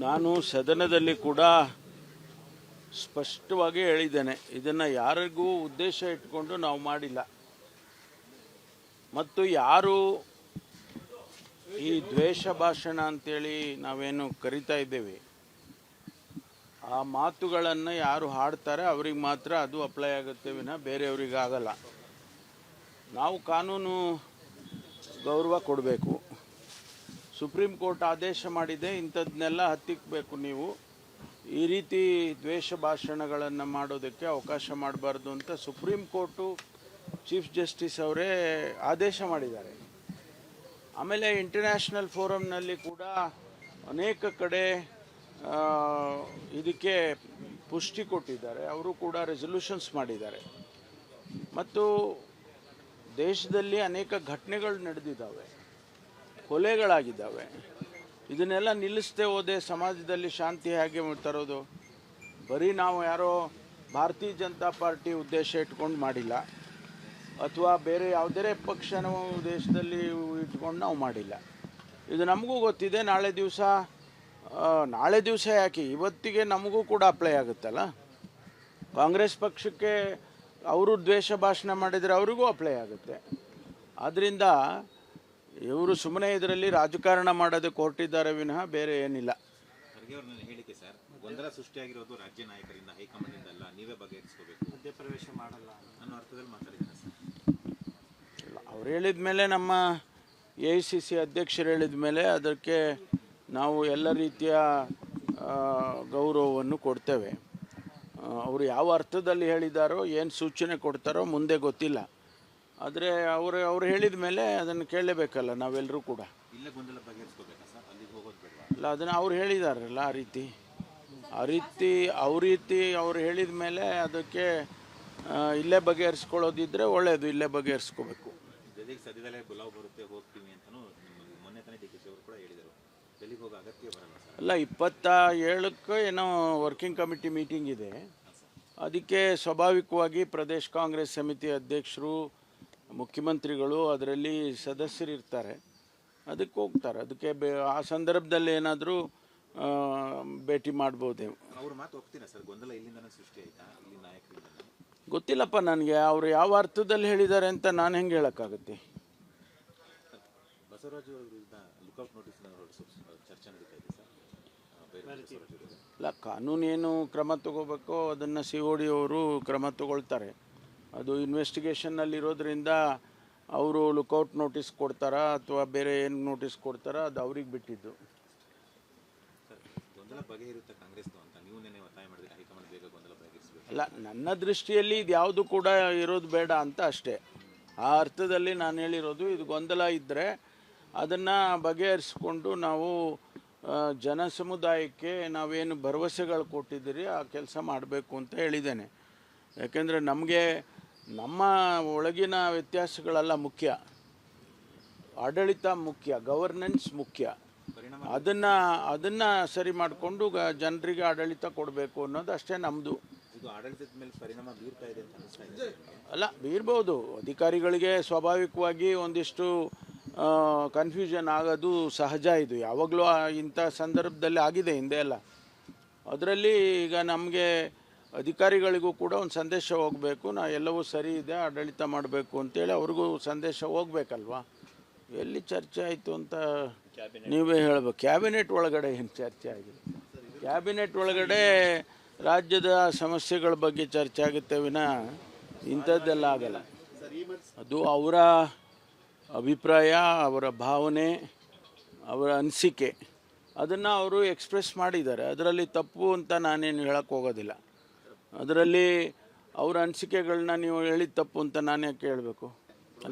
ನಾನು ಸದನದಲ್ಲಿ ಕೂಡ ಸ್ಪಷ್ಟವಾಗಿ ಹೇಳಿದ್ದೇನೆ, ಇದನ್ನು ಯಾರಿಗೂ ಉದ್ದೇಶ ಇಟ್ಕೊಂಡು ನಾವು ಮಾಡಿಲ್ಲ. ಮತ್ತು ಯಾರು ಈ ದ್ವೇಷ ಭಾಷಣ ಅಂತೇಳಿ ನಾವೇನು ಕರಿತಾ ಇದ್ದೇವೆ, ಆ ಮಾತುಗಳನ್ನು ಯಾರು ಹಾಡ್ತಾರೆ ಅವ್ರಿಗೆ ಮಾತ್ರ ಅದು ಅಪ್ಲೈ ಆಗುತ್ತೆ ವಿನ ಬೇರೆಯವ್ರಿಗೆ ಆಗಲ್ಲ. ನಾವು ಕಾನೂನು ಗೌರವ ಕೊಡಬೇಕು. ಸುಪ್ರೀಂ ಕೋರ್ಟ್ ಆದೇಶ ಮಾಡಿದೆ, ಇಂಥದ್ದನ್ನೆಲ್ಲ ಹತ್ತಿಕ್ಕಬೇಕು. ನೀವು ಈ ರೀತಿ ದ್ವೇಷ ಭಾಷಣಗಳನ್ನು ಮಾಡೋದಕ್ಕೆ ಅವಕಾಶ ಮಾಡಬಾರ್ದು ಅಂತ ಸುಪ್ರೀಂ ಕೋರ್ಟು ಚೀಫ್ ಜಸ್ಟಿಸ್ ಅವರೇ ಆದೇಶ ಮಾಡಿದ್ದಾರೆ. ಆಮೇಲೆ ಇಂಟರ್ನ್ಯಾಷನಲ್ ಫೋರಮ್ನಲ್ಲಿ ಕೂಡ ಅನೇಕ ಕಡೆ ಇದಕ್ಕೆ ಪುಷ್ಟಿ ಕೊಟ್ಟಿದ್ದಾರೆ. ಅವರು ಕೂಡ ರೆಸಲ್ಯೂಷನ್ಸ್ ಮಾಡಿದ್ದಾರೆ. ಮತ್ತು ದೇಶದಲ್ಲಿ ಅನೇಕ ಘಟನೆಗಳು ನಡೆದಿದ್ದಾವೆ, ಕೊಲೆಗಳಾಗಿದ್ದಾವೆ. ಇದನ್ನೆಲ್ಲ ನಿಲ್ಲಿಸದೆ ಹೋದೆ ಸಮಾಜದಲ್ಲಿ ಶಾಂತಿ ಹೇಗೆ ತರೋದು? ಬರೀ ನಾವು ಯಾರೋ ಭಾರತೀಯ ಜನತಾ ಪಾರ್ಟಿ ಉದ್ದೇಶ ಇಟ್ಕೊಂಡು ಮಾಡಿಲ್ಲ, ಅಥವಾ ಬೇರೆ ಯಾವುದೇ ಪಕ್ಷನ ದೇಶದಲ್ಲಿ ಇಟ್ಕೊಂಡು ನಾವು ಮಾಡಿಲ್ಲ. ಇದು ನಮಗೂ ಗೊತ್ತಿದೆ. ನಾಳೆ ದಿವಸ ಯಾಕೆ, ಇವತ್ತಿಗೆ ನಮಗೂ ಕೂಡ ಅಪ್ಲೈ ಆಗುತ್ತಲ್ಲ. ಕಾಂಗ್ರೆಸ್ ಪಕ್ಷಕ್ಕೆ ಅವರು ದ್ವೇಷ ಭಾಷಣ ಮಾಡಿದರೆ ಅವರಿಗೂ ಅಪ್ಲೈ ಆಗುತ್ತೆ. ಆದ್ದರಿಂದ ಇವರು ಸುಮ್ಮನೆ ಇದರಲ್ಲಿ ರಾಜಕಾರಣ ಮಾಡೋದಕ್ಕೆ ಹೊರಟಿದ್ದಾರೆ ವಿನಃ ಬೇರೆ ಏನಿಲ್ಲ. ಖರ್ಗೆ ಅವರ ಹೇಳಿಕೆ ಸರ್, ಗೊಂದಲ ಸೃಷ್ಟಿಯಾಗಿರೋದು ರಾಜ್ಯ ನಾಯಕರಿಂದ, ಹೈಕಮಾಂಡ್ನಿಂದ ಅಲ್ಲ, ನೀವೇ ಬಗೆಹರಿಸ್ಕೋಬೇಕು, ಮಧ್ಯಪ್ರವೇಶ ಮಾಡಲ್ಲ ಅನ್ನೋ ಅರ್ಥದಲ್ಲಿ ಮಾತಾಡಿದ್ದಾರೆ ಸರ್. ಅವ್ರು ಹೇಳಿದ ಮೇಲೆ, ನಮ್ಮ AICC ಅಧ್ಯಕ್ಷರು ಹೇಳಿದ ಮೇಲೆ ಅದಕ್ಕೆ ನಾವು ಎಲ್ಲ ರೀತಿಯ ಗೌರವವನ್ನು ಕೊಡ್ತೇವೆ. ಅವರು ಯಾವ ಅರ್ಥದಲ್ಲಿ ಹೇಳಿದಾರೋ, ಏನು ಸೂಚನೆ ಕೊಡ್ತಾರೋ ಮುಂದೆ ಗೊತ್ತಿಲ್ಲ. ಆದರೆ ಅವರು ಹೇಳಿದ ಮೇಲೆ ಅದನ್ನು ಕೇಳಲೇಬೇಕಲ್ಲ ನಾವೆಲ್ಲರೂ ಕೂಡ. ಇಲ್ಲೇ ಗೊಂದಲ ಬಗೆಹರಿಸ್ಕೋಬೇಕಾ ಸರ್, ಅಲ್ಲಿಗೆ ಹೋಗೋದು ಬೇಡ? ಇಲ್ಲ, ಅದನ್ನು ಅವ್ರು ಹೇಳಿದಾರಲ್ಲ, ಆ ರೀತಿ ಅವ್ರು ಹೇಳಿದ ಮೇಲೆ ಅದಕ್ಕೆ ಇಲ್ಲೇ ಬಗೆಹರಿಸ್ಕೊಳ್ಳೋದಿದ್ರೆ ಒಳ್ಳೆಯದು, ಇಲ್ಲೇ ಬಗೆಹರಿಸ್ಕೋಬೇಕು. ಜೊತೆಗೆ ಸದ್ಯದಲ್ಲೇ ಬುಲಾವ್ ಬರುತ್ತೆ, ಹೋಗ್ತೀವಿ ಅಂತಲೂ ಮೊನ್ನೆ ತಾನೇ DK ಅವರು ಕೂಡ ಹೇಳಿದರು. ಡೆಲ್ಲಿಗೆ ಹೋಗೋ ಅಗತ್ಯ ಬರಲ್ಲ ಸರ್? ಅಲ್ಲ, 27ಕ್ಕೆ ಏನೋ ವರ್ಕಿಂಗ್ ಕಮಿಟಿ ಮೀಟಿಂಗ್ ಇದೆ. ಅದಕ್ಕೆ ಸ್ವಾಭಾವಿಕವಾಗಿ ಪ್ರದೇಶ್ ಕಾಂಗ್ರೆಸ್ ಸಮಿತಿ ಅಧ್ಯಕ್ಷರು, ಮುಖ್ಯಮಂತ್ರಿಗಳು ಅದರಲ್ಲಿ ಸದಸ್ಯರಿರ್ತಾರೆ. ಅದಕ್ಕೆ ಹೋಗ್ತಾರೆ. ಅದಕ್ಕೆ ಆ ಸಂದರ್ಭದಲ್ಲಿ ಏನಾದರೂ ಭೇಟಿ ಮಾಡ್ಬೋದೇ. ಅವ್ರ ಮಾತು ಹೋಗ್ತೀರಾ ಸರ್? ಗೊಂದಲ ಇಲ್ಲಿಂದನೇ ಸೃಷ್ಟಿ ಆಯಿತಾ, ಇಲ್ಲಿ ನಾಯಕರಿಂದ? ಗೊತ್ತಿಲ್ಲಪ್ಪ ನನಗೆ. ಅವರು ಯಾವ ಅರ್ಥದಲ್ಲಿ ಹೇಳಿದ್ದಾರೆ ಅಂತ ನಾನು ಹೆಂಗೆ ಹೇಳೋಕ್ಕಾಗುತ್ತೆ? ಬಸವರಾಜ್ ಅವರ ವಿರುದ್ಧ ಲುಕೌಟ್ ನೋಟಿಸ್ ಚರ್ಚೆ ನಡೀತಾ ಇದೆ ಸರ್. ಇಲ್ಲ, ಕಾನೂನೇನು ಕ್ರಮ ತಗೋಬೇಕೋ ಅದನ್ನು COD ಅವರು ಕ್ರಮ ತಗೊಳ್ತಾರೆ. ಅದು ಇನ್ವೆಸ್ಟಿಗೇಷನ್ನಲ್ಲಿರೋದ್ರಿಂದ ಅವರು ಲುಕೌಟ್ ನೋಟಿಸ್ ಕೊಡ್ತಾರಾ ಅಥವಾ ಬೇರೆ ಏನು ನೋಟಿಸ್ ಕೊಡ್ತಾರಾ ಅದು ಅವ್ರಿಗೆ ಬಿಟ್ಟಿದ್ದು. ಗೊಂದಲ ಬಗೆಹರುತ್ತೆ ಕಾಂಗ್ರೆಸ್ದು ಅಂತ ನೀವು ನೆನೆ ಒತ್ತಾಯ ಮಾಡಿದ್ರೆ ಹೈಕಮಾಂಡ್ ಬೇಗ ಗೊಂದಲ ಬಗೆಹರಿಸಬೇಕು. ಅಲ್ಲ, ನನ್ನ ದೃಷ್ಟಿಯಲ್ಲಿ ಇದು ಯಾವುದು ಕೂಡ ಇರೋದು ಬೇಡ ಅಂತ ಅಷ್ಟೇ. ಆ ಅರ್ಥದಲ್ಲಿ ನಾನು ಹೇಳಿರೋದು, ಇದು ಗೊಂದಲ ಇದ್ದರೆ ಅದನ್ನು ಬಗೆಹರಿಸ್ಕೊಂಡು ನಾವು ಜನ ಸಮುದಾಯಕ್ಕೆ ನಾವೇನು ಭರವಸೆಗಳು ಕೊಟ್ಟಿದ್ದೀರಿ ಆ ಕೆಲಸ ಮಾಡಬೇಕು ಅಂತ ಹೇಳಿದ್ದೇನೆ. ಯಾಕೆಂದರೆ ನಮ್ಮ ಒಳಗಿನ ವ್ಯತ್ಯಾಸಗಳೆಲ್ಲ ಮುಖ್ಯ, ಆಡಳಿತ ಮುಖ್ಯ, ಗವರ್ನೆನ್ಸ್ ಮುಖ್ಯ. ಅದನ್ನು ಸರಿ ಮಾಡಿಕೊಂಡು ಜನರಿಗೆ ಆಡಳಿತ ಕೊಡಬೇಕು ಅನ್ನೋದು ಅಷ್ಟೇ ನಮ್ಮದು. ಇದು ಆಡಳಿತದ ಮೇಲೆ ಪರಿಣಾಮ ಬೀರ್ತಾ ಇದೆ ಅಂತ ಅನಿಸ್ತಾ ಇದೆ? ಅಲ್ಲ, ಬೀರ್ಬೋದು. ಅಧಿಕಾರಿಗಳಿಗೆ ಸ್ವಾಭಾವಿಕವಾಗಿ ಒಂದಿಷ್ಟು ಕನ್ಫ್ಯೂಷನ್ ಆಗೋದು ಸಹಜ. ಇದು ಯಾವಾಗಲೂ ಇಂಥ ಸಂದರ್ಭದಲ್ಲಿ ಆಗಿದೆ ಹಿಂದೆ ಎಲ್ಲ. ಅದರಲ್ಲಿ ಈಗ ನಮಗೆ ಅಧಿಕಾರಿಗಳಿಗೂ ಕೂಡ ಒಂದು ಸಂದೇಶ ಹೋಗಬೇಕು, ಎಲ್ಲವೂ ಸರಿ ಇದೆ, ಆಡಳಿತ ಮಾಡಬೇಕು ಅಂತೇಳಿ ಅವ್ರಿಗೂ ಸಂದೇಶ ಹೋಗಬೇಕಲ್ವಾ. ಎಲ್ಲಿ ಚರ್ಚೆ ಆಯಿತು ಅಂತ ನೀವೇ ಹೇಳಬೇಕು. ಕ್ಯಾಬಿನೆಟ್ ಒಳಗಡೆ ಏನು ಚರ್ಚೆ ಆಗಿದೆ? ಕ್ಯಾಬಿನೆಟ್ ಒಳಗಡೆ ರಾಜ್ಯದ ಸಮಸ್ಯೆಗಳ ಬಗ್ಗೆ ಚರ್ಚೆ ಆಗುತ್ತೆ ವಿನ ಇಂಥದ್ದೆಲ್ಲ ಆಗಲ್ಲ. ಅದು ಅವರ ಅಭಿಪ್ರಾಯ, ಅವರ ಭಾವನೆ, ಅವರ ಅನಿಸಿಕೆ, ಅದನ್ನು ಅವರು ಎಕ್ಸ್ಪ್ರೆಸ್ ಮಾಡಿದ್ದಾರೆ. ಅದರಲ್ಲಿ ತಪ್ಪು ಅಂತ ನಾನೇನು ಹೇಳಕ್ಕೆ ಹೋಗೋದಿಲ್ಲ. ಅದರಲ್ಲಿ ಅವರ ಅನಿಸಿಕೆಗಳನ್ನ ನೀವು ಹೇಳಿದ ತಪ್ಪು ಅಂತ ನಾನು ಯಾಕೆ ಹೇಳಬೇಕು?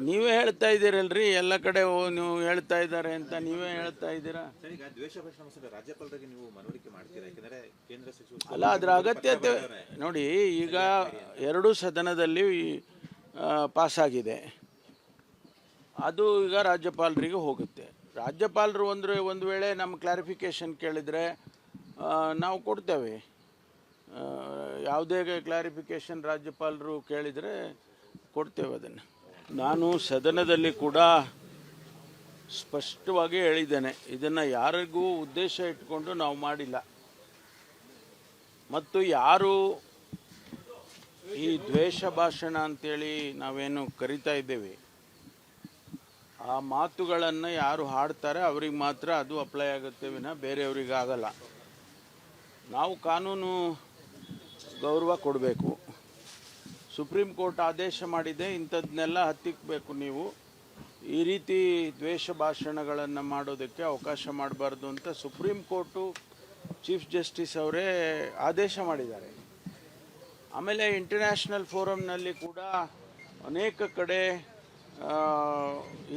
ನೀವೇ ಹೇಳ್ತಾ ಇದ್ದೀರಲ್ರಿ, ಎಲ್ಲ ಕಡೆ ನೀವು ಹೇಳ್ತಾ ಇದ್ದಾರೆ ಅಂತ ನೀವೇ ಹೇಳ್ತಾ ಇದ್ದೀರಾ. ಈಗ ದ್ವೇಷ ಭಾಷಣ ರಾಜ್ಯಪಾಲರಿಗೆ ನೀವು ಮನವರಿಕೆ ಮಾಡ್ತೀರಾ? ಯಾಕಂದರೆ ಕೇಂದ್ರ ಸಚಿವರು ಅಲ್ಲ, ಅದರ ಅಗತ್ಯತೆ ನೋಡಿ. ಈಗ 2 ಸದನದಲ್ಲಿ ಪಾಸಾಗಿದೆ. ಅದು ಈಗ ರಾಜ್ಯಪಾಲರಿಗೆ ಹೋಗುತ್ತೆ. ರಾಜ್ಯಪಾಲರು ಒಂದು ವೇಳೆ ನಮ್ಮ ಕ್ಲಾರಿಫಿಕೇಷನ್ ಕೇಳಿದರೆ ನಾವು ಕೊಡ್ತೇವೆ. ಯಾವುದೇ ಕ್ಲಾರಿಫಿಕೇಷನ್ ರಾಜ್ಯಪಾಲರು ಕೇಳಿದರೆ ಕೊಡ್ತೇವೆ ಅದನ್ನು. ನಾನು ಸದನದಲ್ಲಿ ಕೂಡ ಸ್ಪಷ್ಟವಾಗಿ ಹೇಳಿದ್ದೇನೆ, ಇದನ್ನು ಯಾರಿಗೂ ಉದ್ದೇಶ ಇಟ್ಕೊಂಡು ನಾವು ಮಾಡಿಲ್ಲ. ಮತ್ತು ಯಾರು ಈ ದ್ವೇಷ ಭಾಷಣ ಅಂತೇಳಿ ನಾವೇನು ಕರಿತಾ ಇದ್ದೇವೆ, ಆ ಮಾತುಗಳನ್ನು ಯಾರು ಹಾಡ್ತಾರೆ ಅವ್ರಿಗೆ ಮಾತ್ರ ಅದು ಅಪ್ಲೈ ಆಗುತ್ತೆ ವಿನ ಬೇರೆಯವ್ರಿಗೆ ಆಗಲ್ಲ. ನಾವು ಕಾನೂನು ಗೌರವ ಕೊಡಬೇಕು. ಸುಪ್ರೀಂ ಕೋರ್ಟ್ ಆದೇಶ ಮಾಡಿದೆ, ಇಂಥದ್ದನ್ನೆಲ್ಲ ಹತ್ತಿಕ್ಕಬೇಕು. ನೀವು ಈ ರೀತಿ ದ್ವೇಷ ಭಾಷಣಗಳನ್ನು ಮಾಡೋದಕ್ಕೆ ಅವಕಾಶ ಮಾಡಬಾರ್ದು ಅಂತ ಸುಪ್ರೀಂ ಕೋರ್ಟು ಚೀಫ್ ಜಸ್ಟಿಸ್ ಅವರೇ ಆದೇಶ ಮಾಡಿದ್ದಾರೆ. ಆಮೇಲೆ ಇಂಟರ್ನ್ಯಾಷನಲ್ ಫೋರಮ್ನಲ್ಲಿ ಕೂಡ ಅನೇಕ ಕಡೆ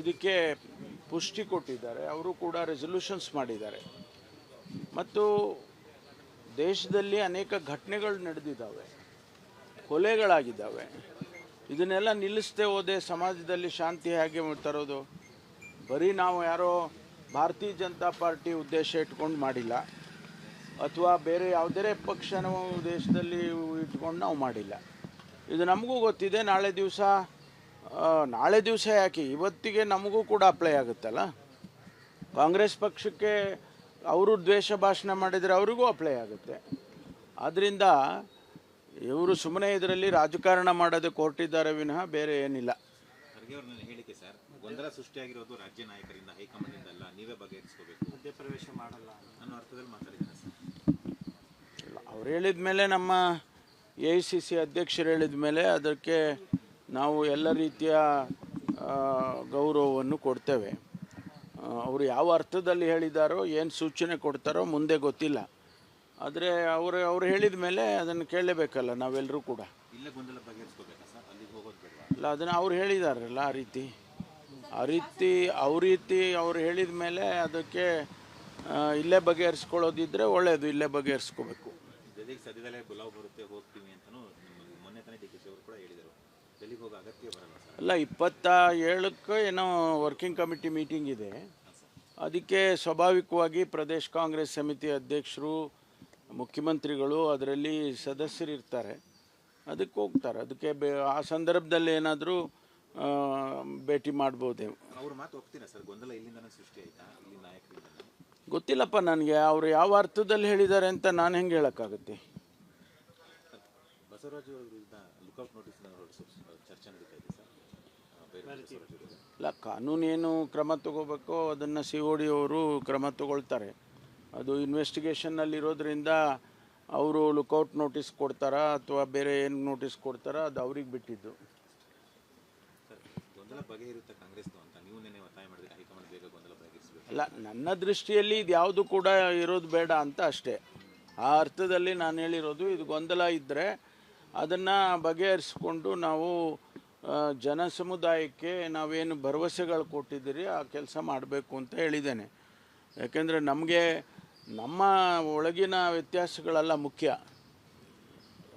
ಇದಕ್ಕೆ ಪುಷ್ಟಿ ಕೊಟ್ಟಿದ್ದಾರೆ. ಅವರು ಕೂಡ ರೆಸಲ್ಯೂಷನ್ಸ್ ಮಾಡಿದ್ದಾರೆ. ಮತ್ತು ದೇಶದಲ್ಲಿ ಅನೇಕ ಘಟನೆಗಳು ನಡೆದಿದ್ದಾವೆ, ಕೊಲೆಗಳಾಗಿದ್ದಾವೆ. ಇದನ್ನೆಲ್ಲ ನಿಲ್ಲಿಸದೆ ಹೋದೆ ಸಮಾಜದಲ್ಲಿ ಶಾಂತಿ ಹೇಗೆ ತರೋದು? ಬರೀ ನಾವು ಯಾರೋ ಭಾರತೀಯ ಜನತಾ ಪಾರ್ಟಿ ಉದ್ದೇಶ ಇಟ್ಕೊಂಡು ಮಾಡಿಲ್ಲ, ಅಥವಾ ಬೇರೆ ಯಾವುದೇ ಪಕ್ಷನ ದೇಶದಲ್ಲಿ ಇಟ್ಕೊಂಡು ನಾವು ಮಾಡಿಲ್ಲ. ಇದು ನಮಗೂ ಗೊತ್ತಿದೆ. ನಾಳೆ ದಿವಸ ಯಾಕೆ, ಇವತ್ತಿಗೆ ನಮಗೂ ಕೂಡ ಅಪ್ಲೈ ಆಗುತ್ತಲ್ಲ. ಕಾಂಗ್ರೆಸ್ ಪಕ್ಷಕ್ಕೆ ಅವರು ದ್ವೇಷ ಭಾಷಣ ಮಾಡಿದರೆ ಅವರಿಗೂ ಅಪ್ಲೈ ಆಗುತ್ತೆ. ಆದ್ದರಿಂದ ಇವರು ಸುಮ್ಮನೆ ಇದರಲ್ಲಿ ರಾಜಕಾರಣ ಮಾಡೋದಕ್ಕೆ ಹೊರಟಿದ್ದಾರೆ ವಿನಃ ಬೇರೆ ಏನಿಲ್ಲ. ಖರ್ಗೆ ಅವ್ರ ಹೇಳಿಕೆ ಸರ್, ಗೊಂದಲ ಸೃಷ್ಟಿಯಾಗಿರೋದು ರಾಜ್ಯ ನಾಯಕರಿಂದ, ಹೈಕಮಾಂಡ್ನಿಂದ ಅಲ್ಲ, ನೀವೇ ಬಗೆಹರಿಸ್ಕೋಬೇಕು, ಮಧ್ಯಪ್ರವೇಶ ಮಾಡಲ್ಲ ಅನ್ನೋ ಅರ್ಥದಲ್ಲಿ ಮಾತಾಡಿದ್ದಾರೆ ಸರ್. ಅವ್ರು ಹೇಳಿದ ಮೇಲೆ, ನಮ್ಮ AICC ಅಧ್ಯಕ್ಷರು ಹೇಳಿದ ಮೇಲೆ ಅದಕ್ಕೆ ನಾವು ಎಲ್ಲ ರೀತಿಯ ಗೌರವವನ್ನು ಕೊಡ್ತೇವೆ. ಅವರು ಯಾವ ಅರ್ಥದಲ್ಲಿ ಹೇಳಿದಾರೋ, ಏನು ಸೂಚನೆ ಕೊಡ್ತಾರೋ ಮುಂದೆ ಗೊತ್ತಿಲ್ಲ. ಆದರೆ ಅವರು ಹೇಳಿದ ಮೇಲೆ ಅದನ್ನು ಕೇಳಲೇಬೇಕಲ್ಲ ನಾವೆಲ್ಲರೂ ಕೂಡ. ಇಲ್ಲೇ ಗೊಂದಲ ಬಗೆಹರಿಸ್ಕೋಬೇಕಾ ಸರ್, ಅಲ್ಲಿಗೆ ಹೋಗೋದು ಬೇಡ? ಇಲ್ಲ, ಅದನ್ನು ಅವ್ರು ಹೇಳಿದಾರಲ್ಲ ಆ ರೀತಿ ಅವ್ರು ಹೇಳಿದ ಮೇಲೆ ಅದಕ್ಕೆ ಇಲ್ಲೇ ಬಗೆಹರಿಸ್ಕೊಳ್ಳೋದಿದ್ರೆ ಒಳ್ಳೆಯದು, ಇಲ್ಲೇ ಬಗೆಹರಿಸ್ಕೋಬೇಕು. ಜೊತೆಗೆ ಸದ್ಯದಲ್ಲೇ ಬುಲಾವ್ ಬರುತ್ತೆ, ಹೋಗ್ತೀವಿ ಅಂತಲೂ ಮೊನ್ನೆ ತಾನೇ DK ಅವರು ಕೂಡ ಹೇಳಿದರು. ಡೆಲ್ಲಿಗೆ ಹೋಗೋ ಅಗತ್ಯ ಬರಲ್ಲ ಸರ್? ಅಲ್ಲ, 27ಕ್ಕೆ ಏನೋ ವರ್ಕಿಂಗ್ ಕಮಿಟಿ ಮೀಟಿಂಗ್ ಇದೆ. ಅದಕ್ಕೆ ಸ್ವಾಭಾವಿಕವಾಗಿ ಪ್ರದೇಶ್ ಕಾಂಗ್ರೆಸ್ ಸಮಿತಿ ಅಧ್ಯಕ್ಷರು, ಮುಖ್ಯಮಂತ್ರಿಗಳು ಅದರಲ್ಲಿ ಸದಸ್ಯರಿರ್ತಾರೆ. ಅದಕ್ಕೆ ಹೋಗ್ತಾರೆ. ಅದಕ್ಕೆ ಆ ಸಂದರ್ಭದಲ್ಲಿ ಏನಾದರೂ ಭೇಟಿ ಮಾಡ್ಬೋದೇ. ಅವ್ರ ಮಾತು ಹೋಗ್ತೀರಾ ಸರ್? ಗೊಂದಲ ಇಲ್ಲಿಂದನೇ ಸೃಷ್ಟಿ ಆಯಿತಾ, ಇಲ್ಲಿ ನಾಯಕರಿಂದ? ಗೊತ್ತಿಲ್ಲಪ್ಪ ನನಗೆ. ಅವರು ಯಾವ ಅರ್ಥದಲ್ಲಿ ಹೇಳಿದ್ದಾರೆ ಅಂತ ನಾನು ಹೆಂಗೆ ಹೇಳೋಕ್ಕಾಗುತ್ತೆ? ಬಸವರಾಜು ಅವರ ವಿರುದ್ಧ ಲುಕೌಟ್ ನೋಟಿಸ್ ಚರ್ಚೆ ನಡೀತಾ ಇದೆ ಸರ್. ಇಲ್ಲ, ಕಾನೂನೇನು ಕ್ರಮ ತಗೋಬೇಕೋ ಅದನ್ನು COD ಅವರು ಕ್ರಮ ತಗೊಳ್ತಾರೆ. ಅದು ಇನ್ವೆಸ್ಟಿಗೇಷನ್ನಲ್ಲಿರೋದ್ರಿಂದ ಅವರು ಲುಕೌಟ್ ನೋಟಿಸ್ ಕೊಡ್ತಾರಾ ಅಥವಾ ಬೇರೆ ಏನು ನೋಟಿಸ್ ಕೊಡ್ತಾರಾ ಅದು ಅವ್ರಿಗೆ ಬಿಟ್ಟಿದ್ದು. ಗೊಂದಲ ಬಗೆಹರಿಯುತ್ತೆ ಕಾಂಗ್ರೆಸ್ದು ಅಂತ ನೀವು ನೆನೆ ಒತ್ತಾಯ ಮಾಡಿದ್ರೆ ಹೈಕಮಾಂಡ್ ಬೇಗ ಗೊಂದಲ ಬಗೆಹರಿಸಬೇಕು? ಅಲ್ಲ, ನನ್ನ ದೃಷ್ಟಿಯಲ್ಲಿ ಇದು ಯಾವುದು ಕೂಡ ಇರೋದು ಬೇಡ ಅಂತ ಅಷ್ಟೇ. ಆ ಅರ್ಥದಲ್ಲಿ ನಾನು ಹೇಳಿರೋದು, ಇದು ಗೊಂದಲ ಇದ್ದರೆ ಅದನ್ನು ಬಗೆಹರಿಸ್ಕೊಂಡು ನಾವು ಜನ ಸಮುದಾಯಕ್ಕೆ ನಾವೇನು ಭರವಸೆಗಳು ಕೊಟ್ಟಿದ್ದೀರಿ ಆ ಕೆಲಸ ಮಾಡಬೇಕು ಅಂತ ಹೇಳಿದ್ದೇನೆ. ಯಾಕೆಂದರೆ ನಮಗೆ ನಮ್ಮ ಒಳಗಿನ ವ್ಯತ್ಯಾಸಗಳೆಲ್ಲ ಮುಖ್ಯ,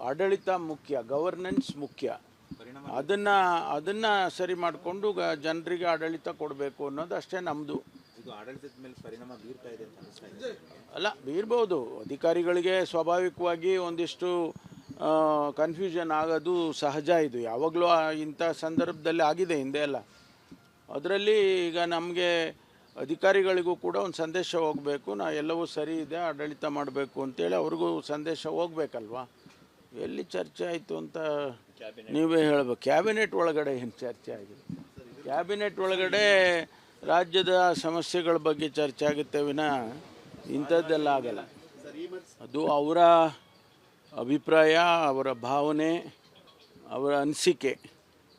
ಆಡಳಿತ ಮುಖ್ಯ, ಗವರ್ನೆನ್ಸ್ ಮುಖ್ಯ. ಅದನ್ನು ಸರಿ ಮಾಡಿಕೊಂಡು ಜನರಿಗೆ ಆಡಳಿತ ಕೊಡಬೇಕು ಅನ್ನೋದು ಅಷ್ಟೇ ನಮ್ಮದು. ಇದು ಆಡಳಿತದ ಮೇಲೆ ಪರಿಣಾಮ ಬೀರ್ತಾ ಇದೆ ಅಂತ ಅನಿಸ್ತಾ ಇದೆ? ಅಲ್ಲ, ಬೀರ್ಬೋದು. ಅಧಿಕಾರಿಗಳಿಗೆ ಸ್ವಾಭಾವಿಕವಾಗಿ ಒಂದಿಷ್ಟು ಕನ್ಫ್ಯೂಷನ್ ಆಗೋದು ಸಹಜ. ಇದು ಯಾವಾಗಲೂ ಇಂಥ ಸಂದರ್ಭದಲ್ಲಿ ಆಗಿದೆ ಹಿಂದೆ ಎಲ್ಲ. ಅದರಲ್ಲಿ ಈಗ ನಮಗೆ ಅಧಿಕಾರಿಗಳಿಗೂ ಕೂಡ ಒಂದು ಸಂದೇಶ ಹೋಗಬೇಕು, ಎಲ್ಲವೂ ಸರಿ ಇದೆ, ಆಡಳಿತ ಮಾಡಬೇಕು ಅಂತೇಳಿ ಅವ್ರಿಗೂ ಸಂದೇಶ ಹೋಗಬೇಕಲ್ವಾ. ಎಲ್ಲಿ ಚರ್ಚೆ ಆಯಿತು ಅಂತ ನೀವೇ ಹೇಳಬೇಕು. ಕ್ಯಾಬಿನೆಟ್ ಒಳಗಡೆ ಏನು ಚರ್ಚೆ ಆಗಿದೆ? ಕ್ಯಾಬಿನೆಟ್ ಒಳಗಡೆ ರಾಜ್ಯದ ಸಮಸ್ಯೆಗಳ ಬಗ್ಗೆ ಚರ್ಚೆ ಆಗುತ್ತೆ ವಿನಃ ಇಂಥದ್ದೆಲ್ಲ ಆಗಲ್ಲ. ಅದು ಅವರ ಅಭಿಪ್ರಾಯ, ಅವರ ಭಾವನೆ, ಅವರ ಅನಿಸಿಕೆ,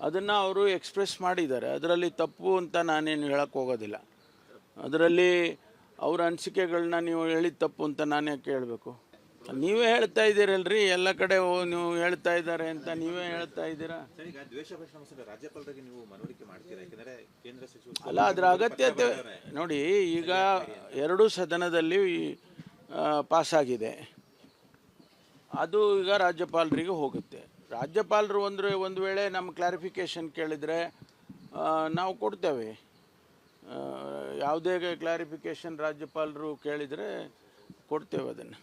ಅದನ್ನು ಅವರು ಎಕ್ಸ್ಪ್ರೆಸ್ ಮಾಡಿದ್ದಾರೆ. ಅದರಲ್ಲಿ ತಪ್ಪು ಅಂತ ನಾನೇನು ಹೇಳಕ್ಕೆ ಹೋಗೋದಿಲ್ಲ. ಅದರಲ್ಲಿ ಅವರ ಅನಿಸಿಕೆಗಳನ್ನ ನೀವು ಹೇಳಿದ ತಪ್ಪು ಅಂತ ನಾನು ಯಾಕೆ ಹೇಳಬೇಕು? ನೀವೇ ಹೇಳ್ತಾ ಇದ್ದೀರಲ್ರಿ, ಎಲ್ಲ ಕಡೆ ನೀವು ಹೇಳ್ತಾ ಇದ್ದಾರೆ ಅಂತ ನೀವೇ ಹೇಳ್ತಾ ಇದ್ದೀರಾ. ರಾಜ್ಯಪಾಲರಿಗೆ ನೀವು ಮನವರಿಕೆ ಮಾಡ್ತೀರಾ? ಯಾಕಂದರೆ ಕೇಂದ್ರ ಸಚಿವರು ಅಲ್ಲ, ಅದರ ಅಗತ್ಯತೆ ನೋಡಿ. ಈಗ 2 ಸದನದಲ್ಲಿ ಪಾಸಾಗಿದೆ, ಅದು ಈಗ ರಾಜ್ಯಪಾಲರಿಗೆ ಹೋಗುತ್ತೆ. ರಾಜ್ಯಪಾಲರು ಒಂದು ವೇಳೆ ನಮ್ಮ ಕ್ಲಾರಿಫಿಕೇಷನ್ ಕೇಳಿದರೆ ನಾವು ಕೊಡ್ತೇವೆ. ಯಾವುದೇ ಕ್ಲಾರಿಫಿಕೇಷನ್ ರಾಜ್ಯಪಾಲರು ಕೇಳಿದರೆ ಕೊಡ್ತೇವೆ ಅದನ್ನು.